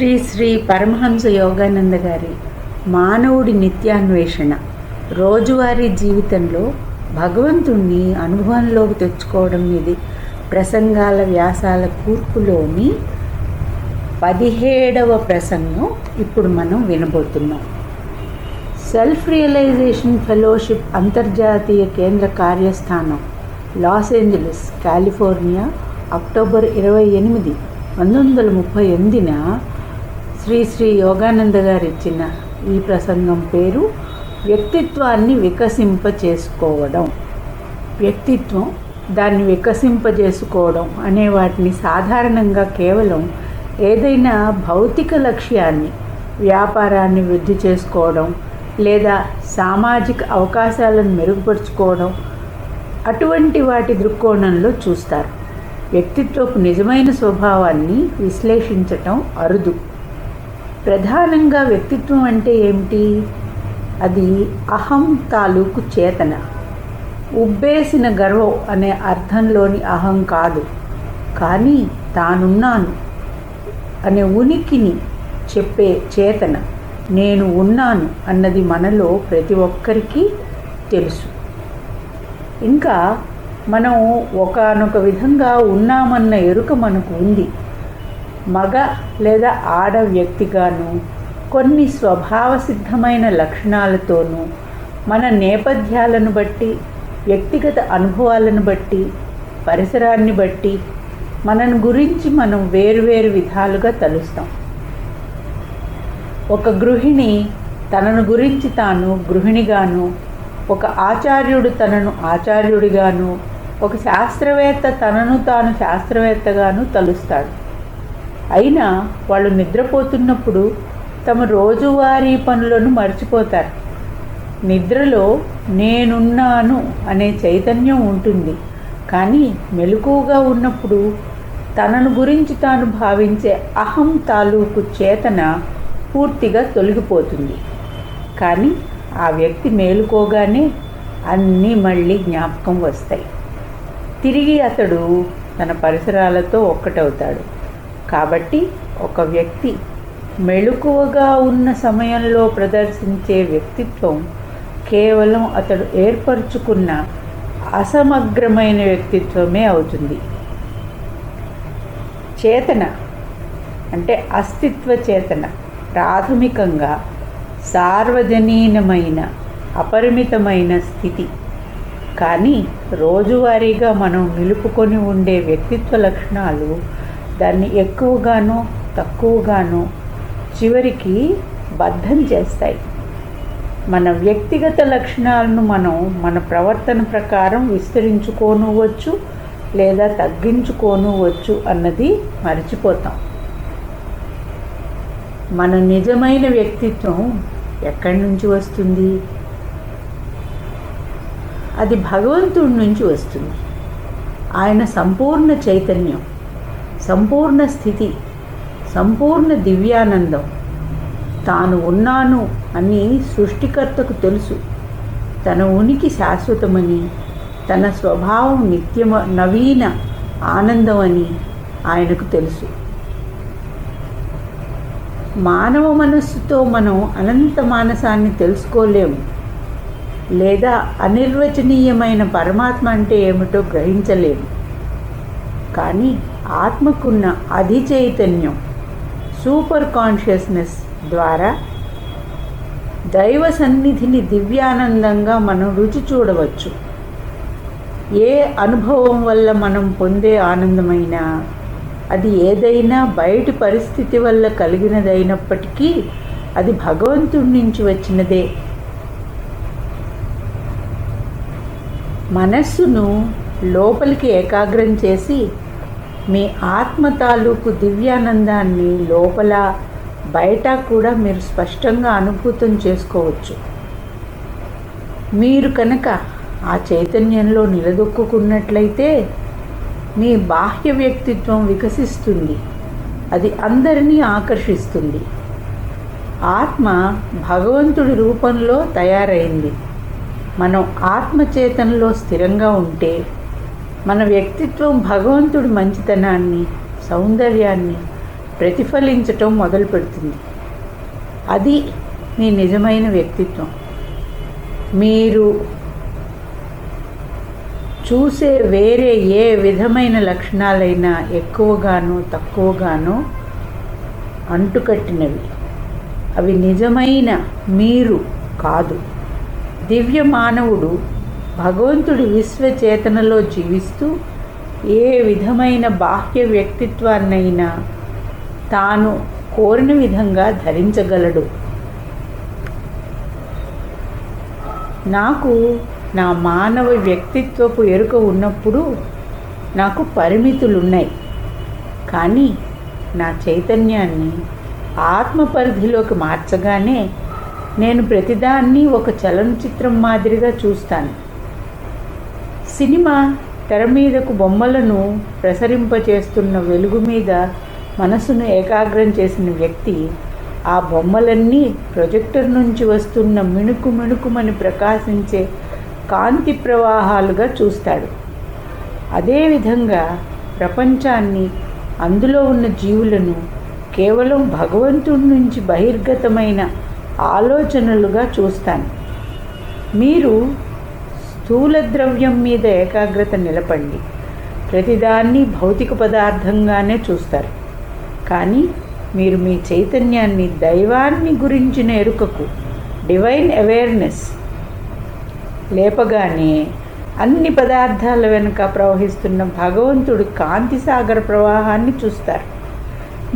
శ్రీ శ్రీ పరమహంస యోగానంద గారి మానవుడి నిత్యాన్వేషణ రోజువారీ జీవితంలో భగవంతుణ్ణి అనుభవంలోకి తెచ్చుకోవడం ఇది ప్రసంగాల వ్యాసాల కూర్పులోని 17వ ప్రసంగం ఇప్పుడు మనం వినబోతున్నాం. సెల్ఫ్ రియలైజేషన్ ఫెలోషిప్ అంతర్జాతీయ కేంద్ర కార్యస్థానం లాస్ ఏంజలస్, కాలిఫోర్నియా, అక్టోబర్ 28, 1938న శ్రీ శ్రీ యోగానంద గారు ఇచ్చిన ఈ ప్రసంగం పేరు వ్యక్తిత్వాన్ని వికసింపచేసుకోవడం. వ్యక్తిత్వం, దాన్ని వికసింపజేసుకోవడం అనే వాటిని సాధారణంగా కేవలం ఏదైనా భౌతిక లక్ష్యాన్ని, వ్యాపారాన్ని వృద్ధి చేసుకోవడం లేదా సామాజిక అవకాశాలను మెరుగుపరుచుకోవడం అటువంటి వాటి దృక్కోణంలో చూస్తారు. వ్యక్తిత్వపు నిజమైన స్వభావాన్ని విశ్లేషించటం అరుదు. ప్రధానంగా వ్యక్తిత్వం అంటే ఏమిటి? అది అహం తాలూకు చేతన. ఉబ్బేసిన గర్వం అనే అర్థంలోని అహం కాదు, కానీ తానున్నాను అనే ఉనికిని చెప్పే చేతన. నేను ఉన్నాను అన్నది మనలో ప్రతి ఒక్కరికి తెలుసు. ఇంకా మనం ఒకానొక విధంగా ఉన్నామన్న ఎరుక మనకు ఉంది. మగ లేదా ఆడ వ్యక్తిగాను, కొన్ని స్వభావ సిద్ధమైన లక్షణాలతోనూ, మన నేపథ్యాలను బట్టి, వ్యక్తిగత అనుభవాలను బట్టి, పరిసరాన్ని బట్టి మనను గురించి మనం వేరువేరు విధాలుగా తలుస్తాం. ఒక గృహిణి తనను గురించి తాను గృహిణిగాను, ఒక ఆచార్యుడు తనను ఆచార్యుడిగాను, ఒక శాస్త్రవేత్త తనను తాను శాస్త్రవేత్తగాను తలుస్తాడు. అయినా వాళ్ళు నిద్రపోతున్నప్పుడు తమ రోజువారీ పనులను మర్చిపోతారు. నిద్రలో నేనున్నాను అనే చైతన్యం ఉంటుంది, కానీ మెలకువగా ఉన్నప్పుడు తనను గురించి తాను భావించే అహం తాలూకు చేతన పూర్తిగా తొలగిపోతుంది. కానీ ఆ వ్యక్తి మేలుకోగానే అన్నీ మళ్ళీ జ్ఞాపకం వస్తాయి. తిరిగి అతడు తన పరిసరాలతో ఒక్కటవుతాడు. కాబట్టి ఒక వ్యక్తి మెలకువగా ఉన్న సమయంలో ప్రదర్శించే వ్యక్తిత్వం కేవలం అతడు ఏర్పరచుకున్న అసమగ్రమైన వ్యక్తిత్వమే అవుతుంది. చేతన అంటే అస్తిత్వ చేతన ప్రాథమికంగా సార్వజనీనమైన అపరిమితమైన స్థితి. కానీ రోజువారీగా మనం నిలుపుకొని ఉండే వ్యక్తిత్వ లక్షణాలు దాన్ని ఎక్కువగానో తక్కువగానో చివరికి బద్ధం చేస్తాయి. మన వ్యక్తిగత లక్షణాలను మనం మన ప్రవర్తన ప్రకారం విస్తరించుకోనవచ్చు లేదా తగ్గించుకోనవచ్చు అన్నది మర్చిపోతాం. మన నిజమైన వ్యక్తిత్వం ఎక్కడి నుంచి వస్తుంది? అది భగవంతుడి నుంచి వస్తుంది. ఆయన సంపూర్ణ చైతన్యం, సంపూర్ణ స్థితి, సంపూర్ణ దివ్యానందం. తాను ఉన్నాను అని సృష్టికర్తకు తెలుసు. తన ఉనికి శాశ్వతమని, తన స్వభావం నవీన ఆనందం అని ఆయనకు తెలుసు. మానవ మనస్సుతో మనం అనంత మానసాన్ని తెలుసుకోలేము లేదా అనిర్వచనీయమైన పరమాత్మ అంటే ఏమిటో గ్రహించలేము. కానీ ఆత్మకున్న అధి చైతన్యం, సూపర్ కాన్షియస్నెస్ ద్వారా దైవ సన్నిధిని దివ్యానందంగా మనం రుచి చూడవచ్చు. ఏ అనుభవం వల్ల మనం పొందే ఆనందమైనా అది ఏదైనా బయటి పరిస్థితి వల్ల కలిగినదైనప్పటికీ అది భగవంతుడి నుంచి వచ్చినదే. మనస్సును లోపలికి ఏకాగ్రం చేసి మీ ఆత్మ తాలూకు దివ్యానందాన్ని లోపల బయట కూడా మీరు స్పష్టంగా అనుభూతం చేసుకోవచ్చు. మీరు కనుక ఆ చైతన్యంలో నిలదొక్కున్నట్లయితే మీ బాహ్య వ్యక్తిత్వం వికసిస్తుంది. అది అందరినీ ఆకర్షిస్తుంది. ఆత్మ భగవంతుడి రూపంలో తయారైంది. మనం ఆత్మచేతనలో స్థిరంగా ఉంటే మన వ్యక్తిత్వం భగవంతుడి మంచితనాన్ని, సౌందర్యాన్ని ప్రతిఫలించటం మొదలు పెడుతుంది. అది మీ నిజమైన వ్యక్తిత్వం. మీరు చూసే వేరే ఏ విధమైన లక్షణాలైనా ఎక్కువగానో తక్కువగానో అంటుకట్టినవి. అవి నిజమైన మీరు కాదు. దివ్య మానవుడు భగవంతుడి విశ్వచేతనలో జీవిస్తూ ఏ విధమైన బాహ్య వ్యక్తిత్వాన్నైనా తాను కోరిన విధంగా ధరించగలడు. నాకు నా మానవ వ్యక్తిత్వపు ఎరుక ఉన్నప్పుడు నాకు పరిమితులున్నాయి. కానీ నా చైతన్యాన్ని ఆత్మ పరిధిలోకి మార్చగానే నేను ప్రతిదాన్ని ఒక చలనచిత్రం మాదిరిగా చూస్తాను. సినిమా తెర మీదకు బొమ్మలను ప్రసరింపచేస్తున్న వెలుగు మీద మనసును ఏకాగ్రం చేసిన వ్యక్తి ఆ బొమ్మలన్నీ ప్రొజెక్టర్ నుంచి వస్తున్న మిణుకు మిణుకుమని ప్రకాశించే కాంతి ప్రవాహాలుగా చూస్తాడు. అదేవిధంగా ప్రపంచాన్ని, అందులో ఉన్న జీవులను కేవలం భగవంతుడి నుంచి బహిర్గతమైన ఆలోచనలుగా చూస్తాను. మీరు స్థూల ద్రవ్యం మీద ఏకాగ్రత నిలపండి. ప్రతిదాన్ని భౌతిక పదార్థంగానే చూస్తారు. కానీ మీరు మీ చైతన్యాన్ని దైవాన్ని గురించిన ఎరుకకు, డివైన్ అవేర్నెస్ లేపగానే అన్ని పదార్థాల వెనుక ప్రవహిస్తున్న భగవంతుడి కాంతి సాగర ప్రవాహాన్ని చూస్తారు.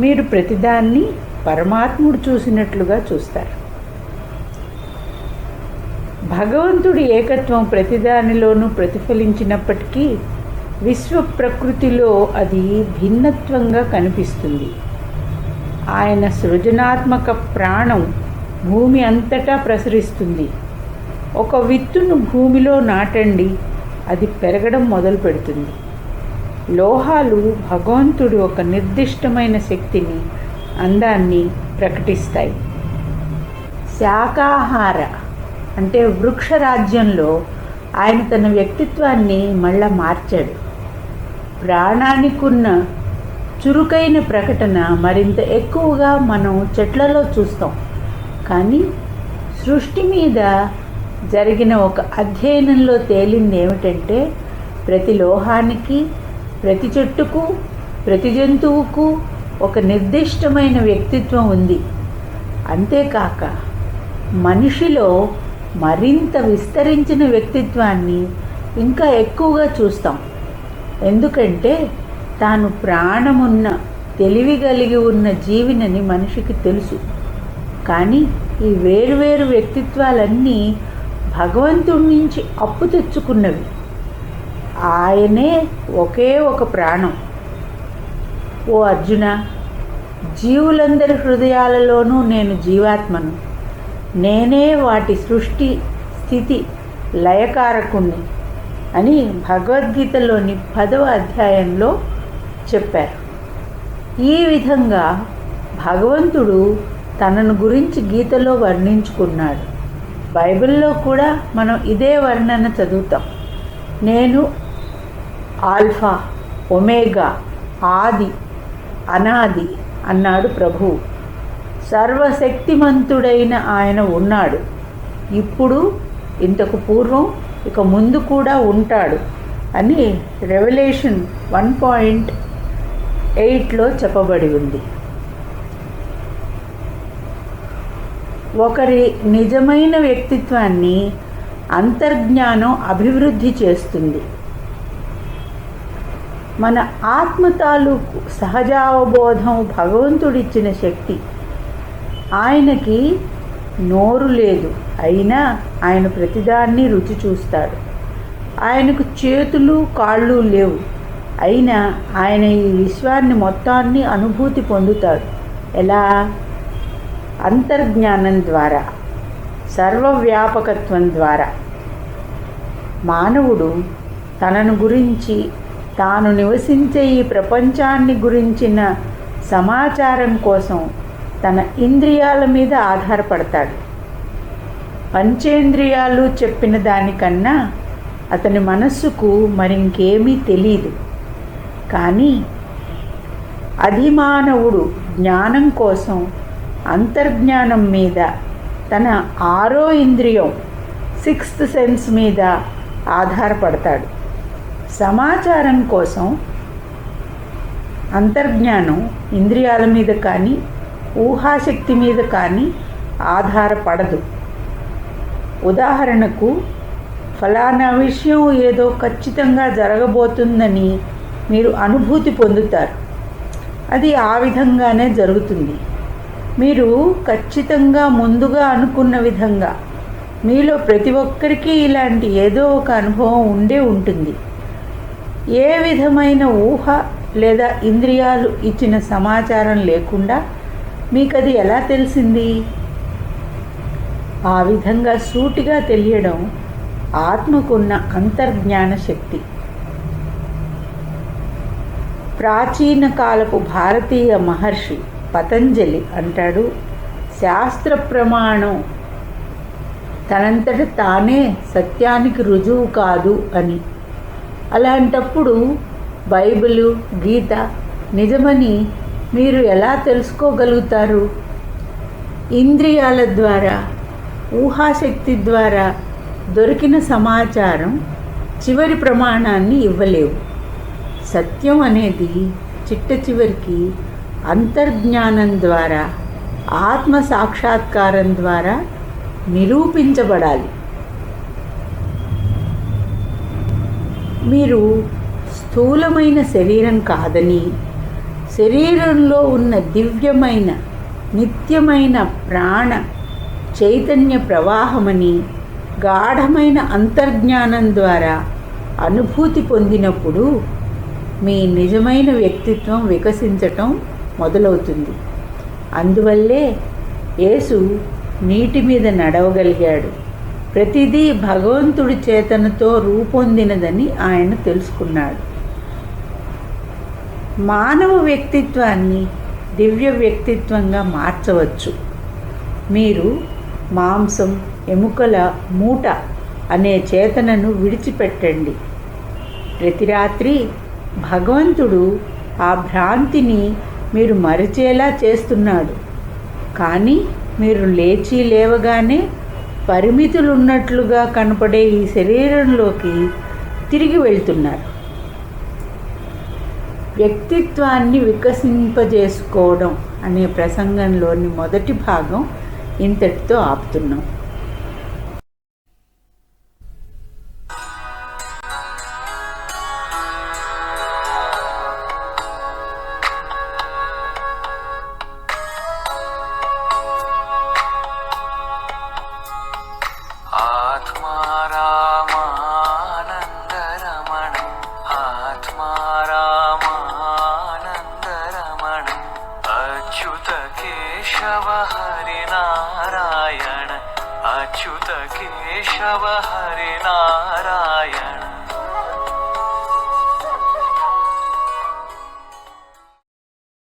మీరు ప్రతిదాన్ని పరమాత్ముడు చూసినట్లుగా చూస్తారు. భగవంతుడి ఏకత్వం ప్రతిదానిలోనూ ప్రతిఫలించినప్పటికీ విశ్వ ప్రకృతిలో అది భిన్నత్వంగా కనిపిస్తుంది. ఆయన సృజనాత్మక ప్రాణం భూమి అంతటా ప్రసరిస్తుంది. ఒక విత్తును భూమిలో నాటండి, అది పెరగడం మొదలు పెడుతుంది. లోహాలు భగవంతుడి ఒక నిర్దిష్టమైన శక్తిని, అందాన్ని ప్రకటిస్తాయి. శాకాహార అంటే వృక్షరాజ్యంలో ఆయన తన వ్యక్తిత్వాన్ని మళ్ళా మార్చాడు. ప్రాణానికున్న చురుకైన ప్రకటన మరింత ఎక్కువగా మనం చెట్లలో చూస్తాం. కానీ సృష్టి మీద జరిగిన ఒక అధ్యయనంలో తేలింది ఏమిటంటే, ప్రతి లోహానికి, ప్రతి చెట్టుకు, ప్రతి జంతువుకు ఒక నిర్దిష్టమైన వ్యక్తిత్వం ఉంది. అంతేకాక మనిషిలో మరింత విస్తరించిన వ్యక్తిత్వాన్ని ఇంకా ఎక్కువగా చూస్తాం. ఎందుకంటే తాను ప్రాణమున్న, తెలివి కలిగి ఉన్న జీవినని మనిషికి తెలుసు. కానీ ఈ వేరువేరు వ్యక్తిత్వాలన్నీ భగవంతుడి నుంచి అప్పు తెచ్చుకున్నవి. ఆయనే ఒకే ఒక ప్రాణం. ఓ అర్జున, జీవులందరి హృదయాలలోనూ నేను జీవాత్మను. నేనే వాటి సృష్టి, స్థితి, లయకారకుణ్ణి అని భగవద్గీతలోని 10వ అధ్యాయంలో చెప్పారు. ఈ విధంగా భగవంతుడు తనను గురించి గీతలో వర్ణించుకున్నాడు. బైబిల్లో కూడా మనం ఇదే వర్ణన చదువుతాం. నేను ఆల్ఫా, ఒమేగా, ఆది, అనాది అన్నాడు ప్రభువు. సర్వశక్తిమంతుడైన ఆయన ఉన్నాడు. ఇప్పుడు, ఇంతకు పూర్వం, ఇక ముందు కూడా ఉంటాడు అని రెవల్యూషన్ 1:8లో చెప్పబడి ఉంది. ఒకరి నిజమైన వ్యక్తిత్వాన్ని అంతర్జ్ఞానం అభివృద్ధి చేస్తుంది. మన ఆత్మ తాలూకు సహజావబోధం భగవంతుడిచ్చిన శక్తి. ఆయనకి నోరు లేదు, అయినా ఆయన ప్రతిదాన్ని రుచి చూస్తాడు. ఆయనకు చేతులు, కాళ్ళు లేవు, అయినా ఆయన ఈ విశ్వాన్ని మొత్తాన్ని అనుభూతి పొందుతాడు. ఎలా? అంతర్జ్ఞానం ద్వారా, సర్వవ్యాపకత్వం ద్వారా. మానవుడు తనను గురించి, తాను నివసించే ఈ ప్రపంచాన్ని గురించిన సమాచారం కోసం తన ఇంద్రియాల మీద ఆధారపడతాడు. పంచేంద్రియాలు చెప్పిన దానికన్నా అతని మనస్సుకు మరింకేమీ తెలియదు. కానీ అధిమానవుడు జ్ఞానం కోసం అంతర్జ్ఞానం మీద, తన ఆరో ఇంద్రియం సిక్స్త్ సెన్స్ మీద ఆధారపడతాడు. సమాచారం కోసం అంతర్జ్ఞానం ఇంద్రియాల మీద కానీ ఊహాశక్తి మీద కానీ ఆధారపడదు. ఉదాహరణకు, ఫలానా విషయం ఏదో ఖచ్చితంగా జరగబోతుందని మీరు అనుభూతి పొందుతారు. అది ఆ విధంగానే జరుగుతుంది. మీరు ఖచ్చితంగా ముందుగా అనుకున్న విధంగా. మీలో ప్రతి ఒక్కరికి ఇలాంటి ఏదో ఒక అనుభవం ఉండే ఉంటుంది. ఏ విధమైన ఊహ లేదా ఇంద్రియాలు ఇచ్చిన సమాచారం లేకుండా మీకు అది ఎలా తెలిసింది? ఆ విధంగా సూటిగా తెలియడం ఆత్మకున్న అంతర్జ్ఞాన శక్తి. ప్రాచీన కాలపు భారతీయ మహర్షి పతంజలి అంటాడు, శాస్త్ర ప్రమాణం తనంతట తానే సత్యానికి రుజువు కాదు అని. అలాంటప్పుడు బైబిలు, గీత నిజమని మీరు ఎలా తెలుసుకోగలుగుతారు? ఇంద్రియాల ద్వారా, ఊహాశక్తి ద్వారా దొరికిన సమాచారం చివరి ప్రమాణాన్ని ఇవ్వలేవు. సత్యం అనేది చిట్ట చివరికి అంతర్జ్ఞానం ద్వారా, ఆత్మ సాక్షాత్కారం ద్వారా నిరూపించబడాలి. మీరు స్థూలమైన శరీరం కాదని, శరీరంలో ఉన్న దివ్యమైన నిత్యమైన ప్రాణ చైతన్య ప్రవాహమని గాఢమైన అంతర్జ్ఞానం ద్వారా అనుభూతి పొందినప్పుడు మీ నిజమైన వ్యక్తిత్వం వికసించటం మొదలవుతుంది. అందువల్లే యేసు నీటి మీద నడవగలిగాడు. ప్రతిదీ భగవంతుడి చేతనతో రూపొందినదని ఆయన తెలుసుకున్నాడు. మానవ వ్యక్తిత్వాన్ని దివ్య వ్యక్తిత్వంగా మార్చవచ్చు. మీరు మాంసం, ఎముకల మూట అనే చేతనను విడిచిపెట్టండి. ప్రతి రాత్రి భగవంతుడు ఆ భ్రాంతిని మీరు మరిచేలా చేస్తున్నాడు. కానీ మీరు లేచి లేవగానే పరిమితులున్నట్లుగా కనపడే ఈ శరీరంలోకి తిరిగి వెళ్తున్నారు. వ్యక్తిత్వాన్ని వికసింపజేసుకోవడం అనే ప్రసంగంలోని మొదటి భాగం ఇంతటితో ఆపుతున్నాం. अच्युत केशव हरि नारायण।